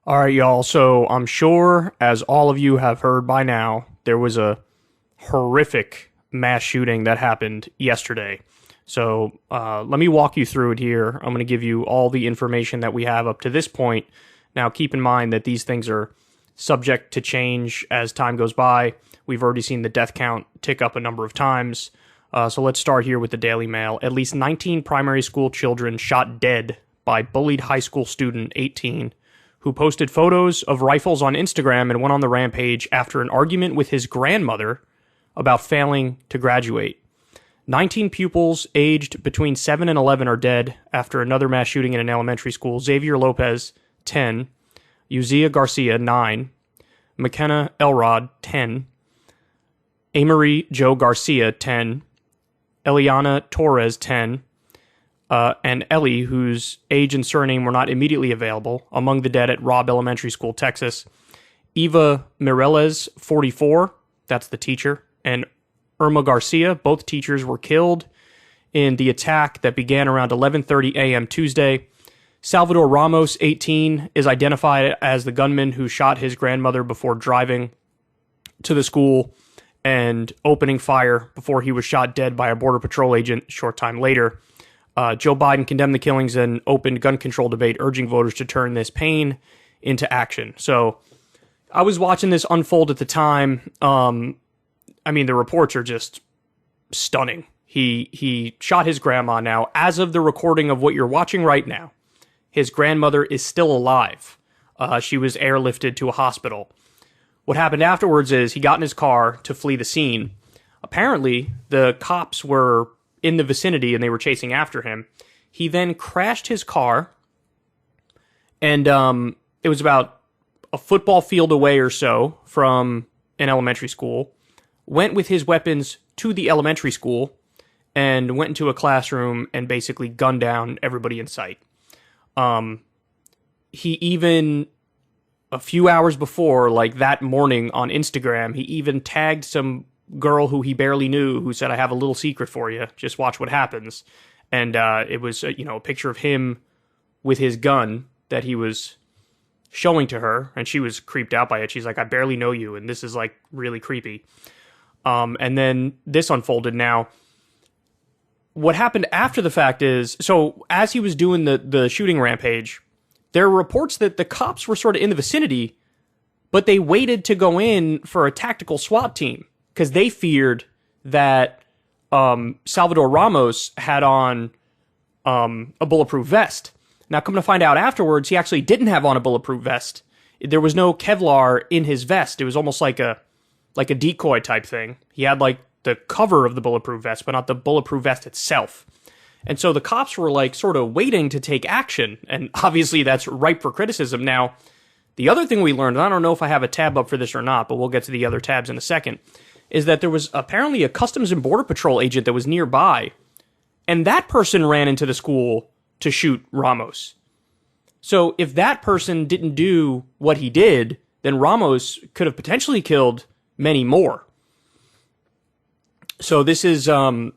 All right, y'all. So I'm sure, as all of you have heard by now, there was a horrific mass shooting that happened yesterday. So let me walk you through it here. I'm going to give you all the information that we have up to this point. Now, keep in mind that these things are subject to change as time goes by. We've already seen the death count tick up a number of times. So let's start here with the Daily Mail. At least 19 primary school children shot dead by bullied high school student 18 who posted photos of rifles on Instagram and went on the rampage after an argument with his grandmother about failing to graduate. 19 pupils aged between 7 and 11 are dead after another mass shooting in an elementary school. Xavier Lopez, 10. Uzia Garcia, 9. McKenna Elrod, 10. Amory Joe Garcia, 10. Eliana Torres, 10. And Ellie, whose age and surname were not immediately available, among the dead at Robb Elementary School, Texas. Eva Mireles, 44, that's the teacher, and Irma Garcia, both teachers, were killed in the attack that began around 11:30 a.m. Tuesday. Salvador Ramos, 18, is identified as the gunman who shot his grandmother before driving to the school and opening fire before he was shot dead by a Border Patrol agent a short time later. Joe Biden condemned the killings and opened gun control debate, urging voters to turn this pain into action. So I was watching this unfold at the time. The reports are just stunning. He shot his grandma. Now, as of the recording of what you're watching right now, his grandmother is still alive. She was airlifted to a hospital. What happened afterwards is he got in his car to flee the scene. Apparently, the cops were in the vicinity and they were chasing after him. He then crashed his car, and it was about a football field away or so from an elementary school, went with his weapons to the elementary school, and went into a classroom and basically gunned down everybody in sight. He even, a few hours before, like that morning on Instagram, he even tagged some girl who he barely knew, who said, "I have a little secret for you. Just watch what happens." And it was, a picture of him with his gun that he was showing to her, and she was creeped out by it. She's like, "I barely know you, and this is like really creepy." And then this unfolded. Now, what happened after the fact is, so as he was doing the shooting rampage, there were reports that the cops were sort of in the vicinity, but they waited to go in for a tactical SWAT team, because they feared that Salvador Ramos had on a bulletproof vest. Now, come to find out afterwards, he actually didn't have on a bulletproof vest. There was no Kevlar in his vest. It was almost like a decoy type thing. He had like the cover of the bulletproof vest, but not the bulletproof vest itself. And so the cops were like sort of waiting to take action. And obviously that's ripe for criticism. Now, the other thing we learned, and I don't know if I have a tab up for this or not, but we'll get to the other tabs in a second, is that there was apparently a Customs and Border Patrol agent that was nearby, and that person ran into the school to shoot Ramos. So if that person didn't do what he did, then Ramos could have potentially killed many more. So this is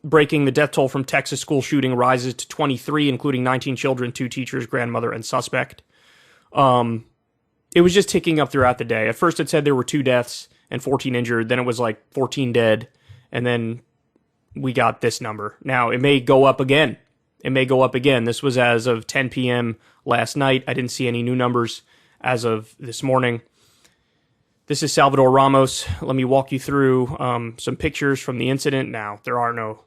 breaking. The death toll from Texas school shooting rises to 23, including 19 children, 2 teachers, grandmother, and suspect. It was just ticking up throughout the day. At first it said there were 2 deaths and 14 injured. Then it was like 14 dead. And then we got this number. Now, it may go up again. This was as of 10 p.m. last night. I didn't see any new numbers as of this morning. This is Salvador Ramos. Let me walk you through some pictures from the incident. Now, there are no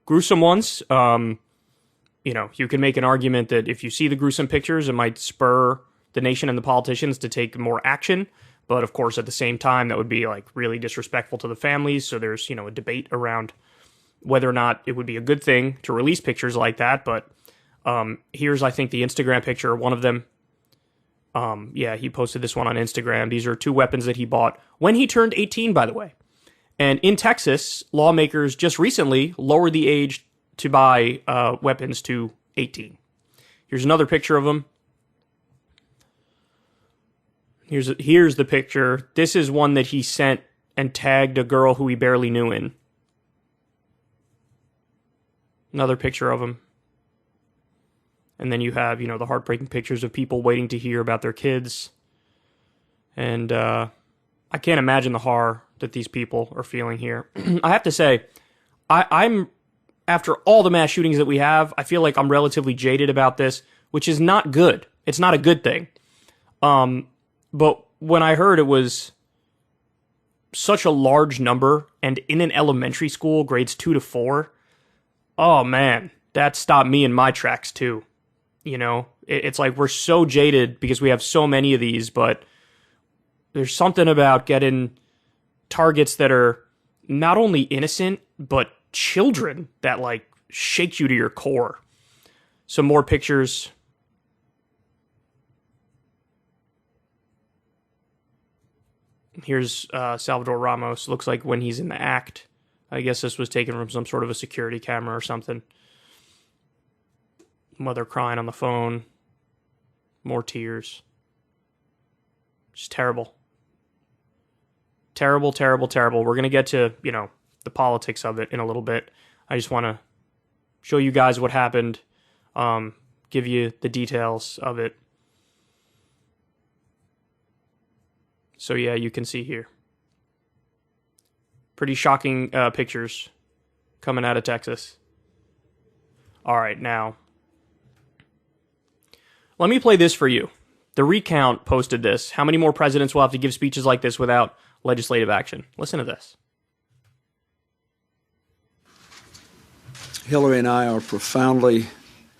gruesome ones. You can make an argument that if you see the gruesome pictures, it might spur the nation and the politicians to take more action. But of course, at the same time, that would be like really disrespectful to the families. So there's, a debate around whether or not it would be a good thing to release pictures like that. But here's, I think, the Instagram picture, one of them. He posted this one on Instagram. These are 2 weapons that he bought when he turned 18, by the way. And in Texas, lawmakers just recently lowered the age to buy weapons to 18. Here's another picture of him. Here's the picture. This is one that he sent and tagged a girl who he barely knew in. Another picture of him. And then you have, the heartbreaking pictures of people waiting to hear about their kids. And I can't imagine the horror that these people are feeling here. I have to say, I'm after all the mass shootings that we have, I feel like I'm relatively jaded about this, which is not good. It's not a good thing. But when I heard it was such a large number and in an elementary school, grades 2 to 4, oh man, that stopped me in my tracks too. You know, it's like we're so jaded because we have so many of these, but there's something about getting targets that are not only innocent, but children that like shake you to your core. Some more pictures. Here's Salvador Ramos. Looks like when he's in the act. I guess this was taken from some sort of a security camera or something. Mother crying on the phone. More tears. Just terrible. Terrible, terrible, terrible. We're going to get to, you know, the politics of it in a little bit. I just want to show you guys what happened. Give you the details of it. So yeah, you can see here. Pretty shocking pictures coming out of Texas. All right, now, let me play this for you. The Recount posted this. How many more presidents will have to give speeches like this without legislative action? Listen to this. Hillary and I are profoundly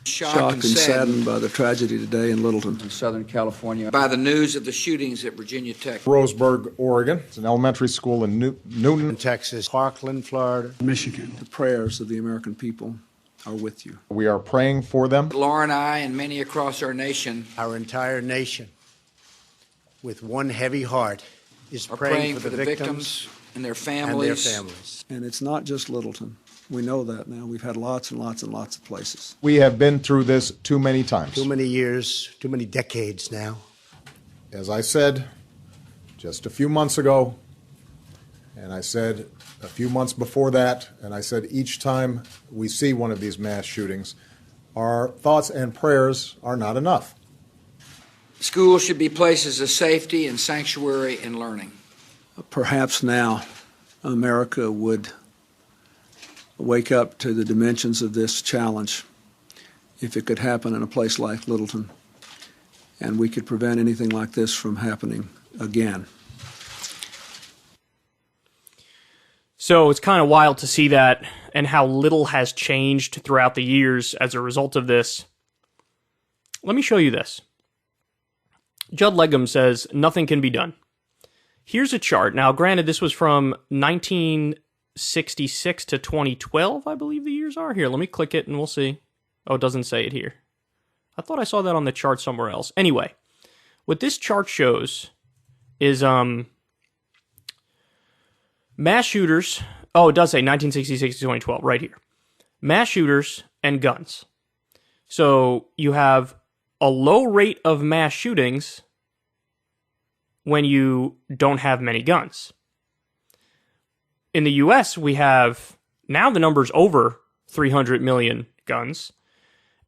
shocked and saddened by the tragedy today in Littleton, in Southern California, by the news of the shootings at Virginia Tech, Roseburg, Oregon. It's an elementary school in Newton, Texas, Parkland, Florida, Michigan. The prayers of the American people are with you. We are praying for them. Laura and I and many across our nation, our entire nation, with one heavy heart, is praying for the victims and their families. And it's not just Littleton. We know that now. We've had lots and lots and lots of places. We have been through this too many times. Too many years, too many decades now. As I said just a few months ago, and I said a few months before that, and I said each time we see one of these mass shootings, our thoughts and prayers are not enough. Schools should be places of safety and sanctuary and learning. Perhaps now America would wake up to the dimensions of this challenge if it could happen in a place like Littleton, and we could prevent anything like this from happening again. So it's kind of wild to see that and how little has changed throughout the years as a result of this. Let me show you this. Judd Legum says, nothing can be done. Here's a chart. Now, granted, this was from 1966 to 2012, I believe the years are. Here, let me click it and we'll see. Oh, it doesn't say it here. I thought I saw that on the chart somewhere else. Anyway, what this chart shows is mass shooters. Oh, it does say 1966 to 2012 right here. Mass shooters and guns. So you have a low rate of mass shootings when you don't have many guns. In the U.S., we have, now the number's over 300 million guns,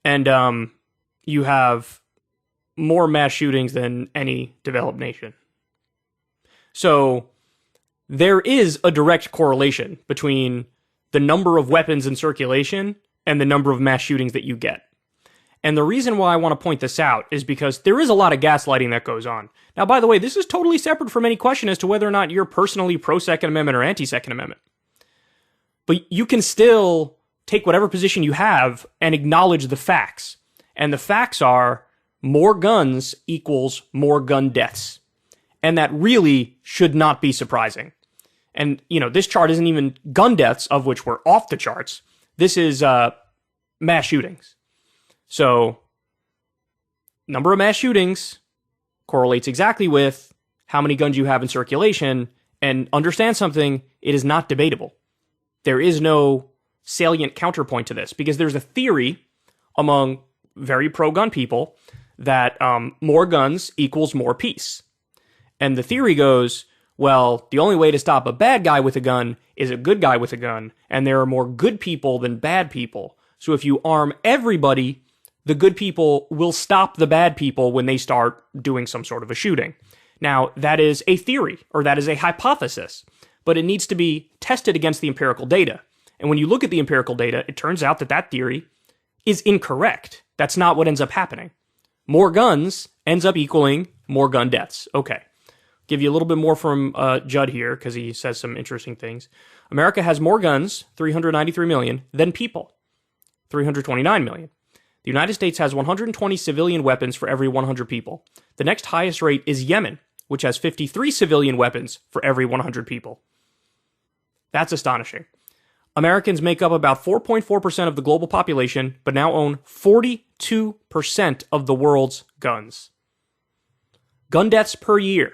and you have more mass shootings than any developed nation. So there is a direct correlation between the number of weapons in circulation and the number of mass shootings that you get. And the reason why I want to point this out is because there is a lot of gaslighting that goes on. Now, by the way, this is totally separate from any question as to whether or not you're personally pro-Second Amendment or anti-Second Amendment. But you can still take whatever position you have and acknowledge the facts. And the facts are more guns equals more gun deaths. And that really should not be surprising. And, you know, this chart isn't even gun deaths, of which we're off the charts. This is mass shootings. So, number of mass shootings correlates exactly with how many guns you have in circulation. And understand something, it is not debatable. There is no salient counterpoint to this, because there's a theory among very pro-gun people that more guns equals more peace. And the theory goes, well, the only way to stop a bad guy with a gun is a good guy with a gun, and there are more good people than bad people. So if you arm everybody, the good people will stop the bad people when they start doing some sort of a shooting. Now, that is a theory, or that is a hypothesis, but it needs to be tested against the empirical data. And when you look at the empirical data, it turns out that that theory is incorrect. That's not what ends up happening. More guns ends up equaling more gun deaths. Okay. Give you a little bit more from Judd here, because he says some interesting things. America has more guns, 393 million, than people, 329 million. The United States has 120 civilian weapons for every 100 people. The next highest rate is Yemen, which has 53 civilian weapons for every 100 people. That's astonishing. Americans make up about 4.4% of the global population, but now own 42% of the world's guns. Gun deaths per year.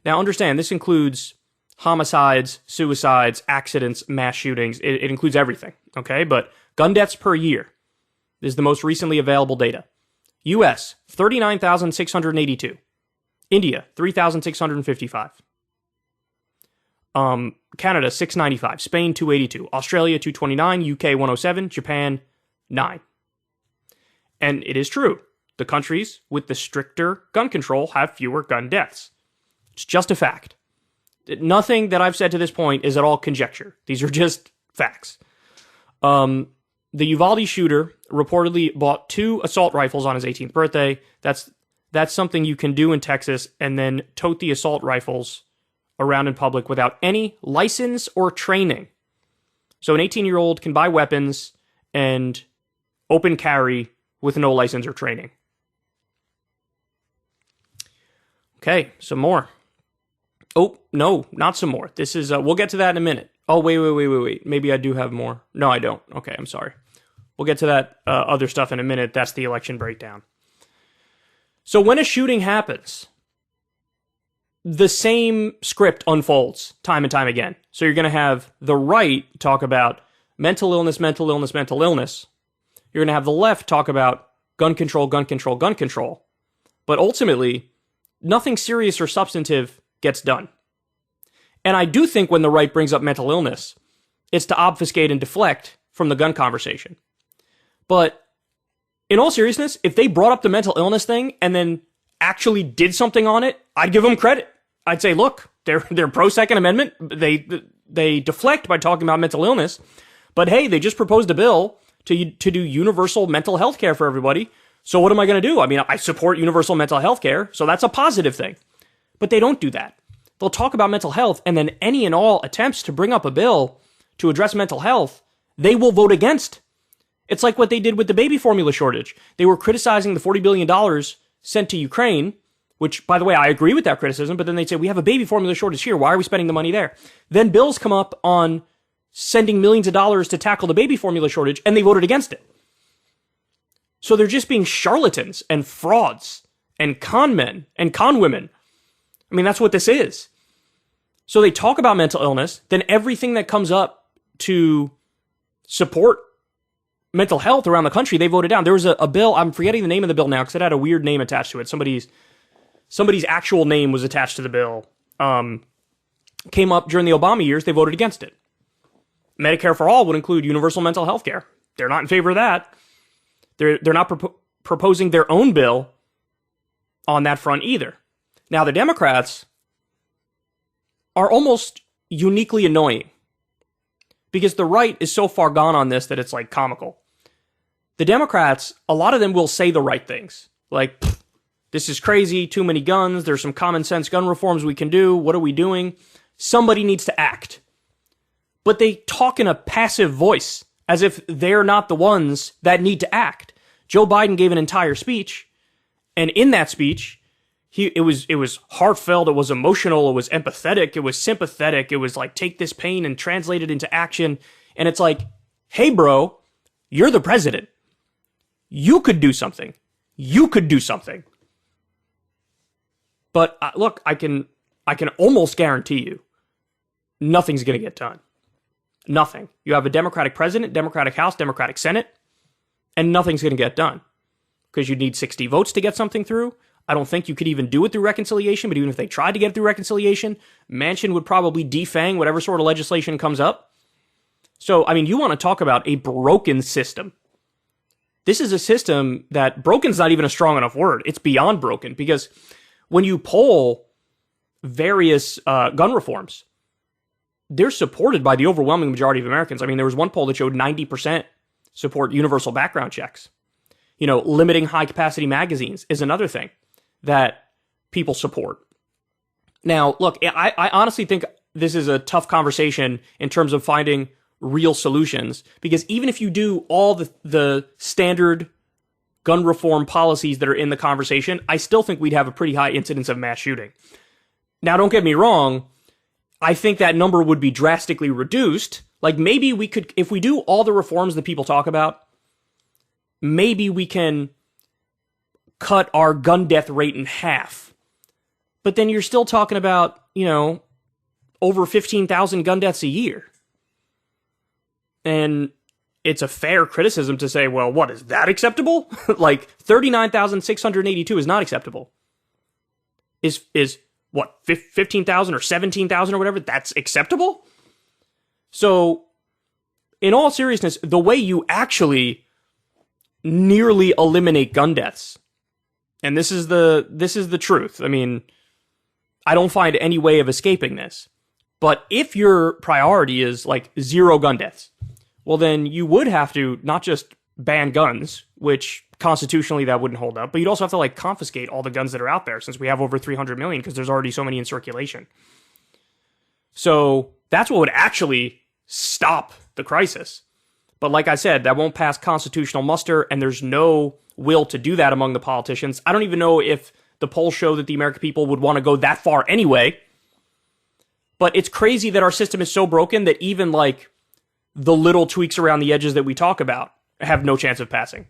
Now understand, this includes homicides, suicides, accidents, mass shootings. It includes everything, okay? But gun deaths per year is the most recently available data. U.S., 39,682. India, 3,655. Canada, 695. Spain, 282. Australia, 229. UK, 107. Japan, 9. And it is true. The countries with the stricter gun control have fewer gun deaths. It's just a fact. Nothing that I've said to this point is at all conjecture. These are just facts. The Uvalde shooter reportedly bought 2 assault rifles on his 18th birthday. That's something you can do in Texas, and then tote the assault rifles around in public without any license or training. So an 18-year-old can buy weapons and open carry with no license or training. Okay, some more. Oh, no, not some more. This is, we'll get to that in a minute. Oh, wait. Maybe I do have more. No, I don't. Okay, I'm sorry. We'll get to that other stuff in a minute. That's the election breakdown. So when a shooting happens, the same script unfolds time and time again. So you're going to have the right talk about mental illness. You're going to have the left talk about gun control. But ultimately, nothing serious or substantive gets done. And I do think when the right brings up mental illness, it's to obfuscate and deflect from the gun conversation. But in all seriousness, if they brought up the mental illness thing and then actually did something on it, I'd give them credit. I'd say, look, they're pro-Second Amendment. They deflect by talking about mental illness. But hey, they just proposed a bill to do universal mental health care for everybody. So what am I going to do? I mean, I support universal mental health care, so that's a positive thing. But they don't do that. They'll talk about mental health, and then any and all attempts to bring up a bill to address mental health, they will vote against. It's like what they did with the baby formula shortage. They were criticizing the $40 billion sent to Ukraine, which, by the way, I agree with that criticism, but then they'd say, we have a baby formula shortage here. Why are we spending the money there? Then bills come up on sending millions of dollars to tackle the baby formula shortage, and they voted against it. So they're just being charlatans and frauds and con men and con women. I mean, that's what this is. So they talk about mental illness, then everything that comes up to support mental health around the country, they voted down. There was a bill, I'm forgetting the name of the bill now because it had a weird name attached to it. Somebody's actual name was attached to the bill. Came up during the Obama years, they voted against it. Medicare for all would include universal mental health care. They're not in favor of that. They're not proposing their own bill on that front either. Now, the Democrats are almost uniquely annoying because the right is so far gone on this that it's like comical. The Democrats, a lot of them will say the right things. Like, this is crazy, too many guns, there's some common sense gun reforms we can do, what are we doing? Somebody needs to act. But they talk in a passive voice, as if they're not the ones that need to act. Joe Biden gave an entire speech, and in that speech, it was heartfelt, it was emotional, it was empathetic, it was sympathetic, it was like, take this pain and translate it into action. And it's like, hey bro, you're the president. You could do something. But look, I can almost guarantee you, nothing's going to get done. Nothing. You have a Democratic president, Democratic House, Democratic Senate, and nothing's going to get done. Because you'd need 60 votes to get something through. I don't think you could even do it through reconciliation, but even if they tried to get it through reconciliation, Manchin would probably defang whatever sort of legislation comes up. So, I mean, you want to talk about a broken system. This is a system that broken's not even a strong enough word. It's beyond broken, because when you poll various gun reforms, they're supported by the overwhelming majority of Americans. I mean, there was one poll that showed 90% support universal background checks. You know, limiting high-capacity magazines is another thing that people support. Now, look, I honestly think this is a tough conversation in terms of finding real solutions, because even if you do all the standard gun reform policies that are in the conversation, I still think we'd have a pretty high incidence of mass shooting. Now, don't get me wrong, I think that number would be drastically reduced. Like, maybe we could, if we do all the reforms that people talk about, maybe we can cut our gun death rate in half. But then you're still talking about, you know, over 15,000 gun deaths a year. And it's a fair criticism to say, well, what, is that acceptable? Like, 39,682 is not acceptable. Is what, 15,000 or 17,000 or whatever, that's acceptable? So, in all seriousness, the way you actually nearly eliminate gun deaths, and this is the truth. I mean, I don't find any way of escaping this. But if your priority is like zero gun deaths, well, then you would have to not just ban guns, which constitutionally that wouldn't hold up, but you'd also have to like confiscate all the guns that are out there, since we have over 300 million, because there's already so many in circulation. So that's what would actually stop the crisis. But like I said, that won't pass constitutional muster, and there's no will to do that among the politicians. I don't even know if the polls show that the American people would want to go that far anyway. But it's crazy that our system is so broken that even like the little tweaks around the edges that we talk about have no chance of passing.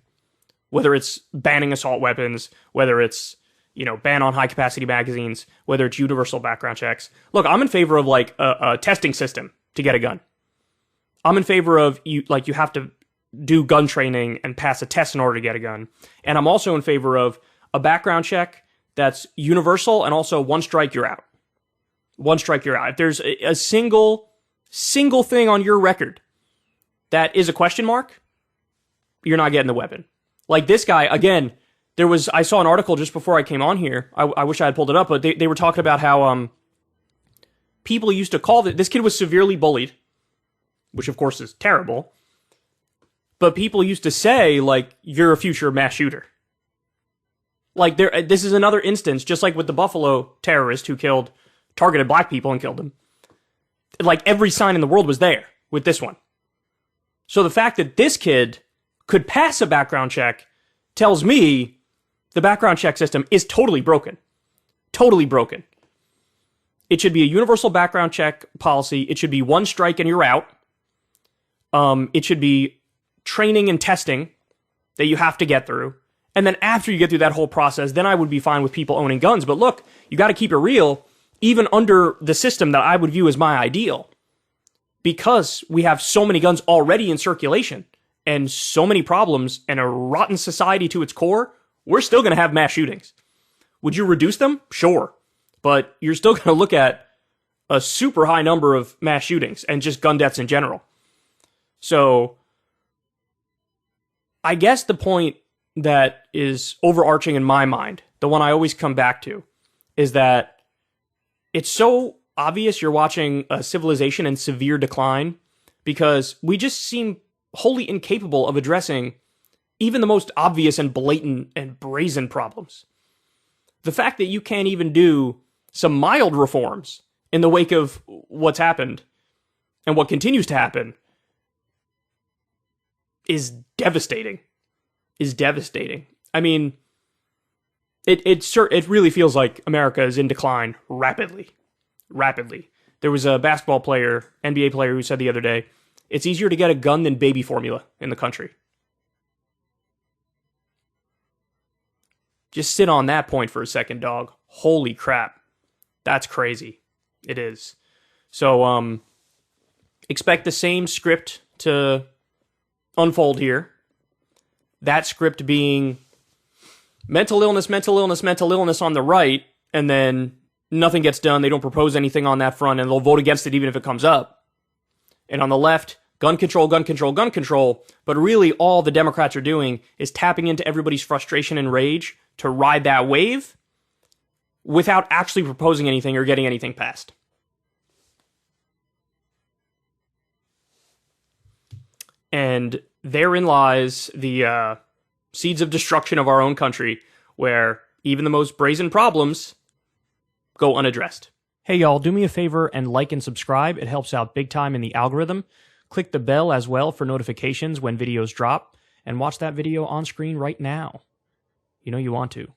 Whether it's banning assault weapons, whether it's, you know, ban on high capacity magazines, whether it's universal background checks. Look, I'm in favor of like a testing system to get a gun. I'm in favor of you have to do gun training and pass a test in order to get a gun. And I'm also in favor of a background check that's universal and also one strike, you're out. One strike, you're out. If there's a single thing on your record that is a question mark, you're not getting the weapon. Like this guy, again, I saw an article just before I came on here. I wish I had pulled it up, but they were talking about how people used to call this kid was severely bullied, which of course is terrible. But people used to say, like, you're a future mass shooter. Like, this is another instance, just like with the Buffalo terrorist who targeted black people and killed them. Like, every sign in the world was there with this one. So the fact that this kid could pass a background check tells me the background check system is totally broken. Totally broken. It should be a universal background check policy. It should be one strike and you're out. It should be training and testing that you have to get through. And then after you get through that whole process, then I would be fine with people owning guns. But look, you got to keep it real, even under the system that I would view as my ideal. Because we have so many guns already in circulation and so many problems and a rotten society to its core, we're still going to have mass shootings. Would you reduce them? Sure. But you're still going to look at a super high number of mass shootings and just gun deaths in general. So I guess the point that is overarching in my mind, the one I always come back to, is that it's so obvious you're watching a civilization in severe decline because we just seem wholly incapable of addressing even the most obvious and blatant and brazen problems. The fact that you can't even do some mild reforms in the wake of what's happened and what continues to happen is devastating. I mean, it really feels like America is in decline rapidly. There was a basketball player, NBA player, who said the other day, it's easier to get a gun than baby formula in the country. Just sit on that point for a second, dog. Holy crap. That's crazy. It is. So, expect the same script to unfold here. That script being mental illness on the right, and then nothing gets done. They don't propose anything on that front, and they'll vote against it even if it comes up. And on the left, gun control. But really, all the Democrats are doing is tapping into everybody's frustration and rage to ride that wave without actually proposing anything or getting anything passed. And therein lies the seeds of destruction of our own country, where even the most brazen problems go unaddressed. Hey y'all, do me a favor and like and subscribe. It helps out big time in the algorithm. Click the bell as well for notifications when videos drop, and watch that video on screen right now. You know you want to.